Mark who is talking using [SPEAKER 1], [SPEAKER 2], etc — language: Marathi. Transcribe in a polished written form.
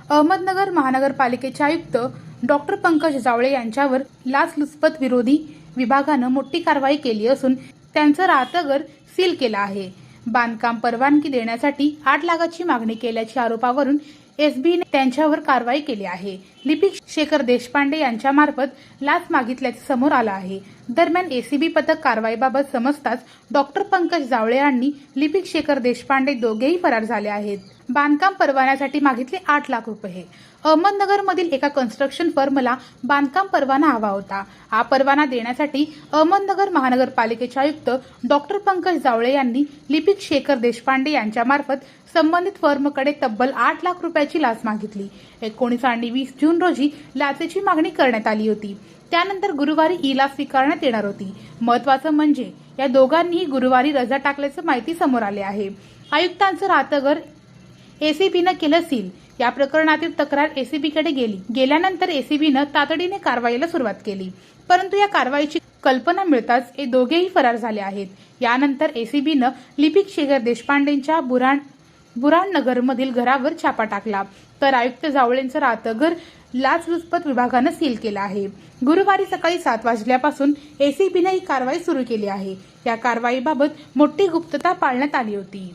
[SPEAKER 1] अहमदनगर महानगरपालिकेचे आयुक्त डॉक्टर पंकज जावळे यांच्यावर लाचलुचपत विरोधी विभागानं मोठी कारवाई केली असून त्यांचं राहतं घर सील केलं आहे। बांधकाम परवानगी देण्यासाठी 8 लाखाची मागणी केल्याच्या आरोपावरून एसबीने त्यांच्यावर कारवाई केली आहे। लिपिक शेखर देशपांडे यांच्यामार्फत लाच मागितल्याचे समोर आलं आहे। दरम्यान एसीबी पथक कारवाईबाबत समजताच डॉक्टर पंकज जावळे आणि लिपिक शेखर देशपांडे दोघेही फरार झाले आहेत। बांधकाम परवान्यासाठी मागितले 8 लाख रुपये। अहमदनगरमधील एका कन्स्ट्रक्शन फर्मला बांधकाम परवाना हवा होता। हा परवाना देण्यासाठी अहमदनगर महानगरपालिकेचे आयुक्त डॉक्टर पंकज जावळे यांनी लिपिक शेखर देशपांडे यांच्यामार्फत संबंधित फर्मकडे तब्बल 8 लाख रुपयाची लाच मागितली। 19 आणि 20 जून रोजी लाचेची मागणी करण्यात आली होती। त्यानंतर गुरुवारी ई-लाच स्वीकारण्यात येणार होती। महत्त्वाचं म्हणजे या दोघांनीही गुरुवारी रजा टाकल्याचं माहिती समोर आले आहे। आयुक्तांचं राहतं घर एसीबीनं केलं सील। या प्रकरणातील तक्रार एसीबीकडे गेल्यानंतर एसीबीनं तातडीने कारवाईला सुरुवात केली, परंतु या कारवाईची कल्पना मिळताच हे दोघेही फरार झाले आहेत। यानंतर एसीबीनं लिपिक शेखर देशपांडेंच्या बुराणनगरमधील घरावर छापा टाकला, तर आयुक्त जावळेंचं राहतं घर लाचलुचपत विभागानं सील केलं आहे। गुरुवारी सकाळी 7 वाजल्यापासून एसीबीने ही कारवाई सुरू केली आहे। या कारवाईबाबत मोठी गुप्तता पाळण्यात आली होती।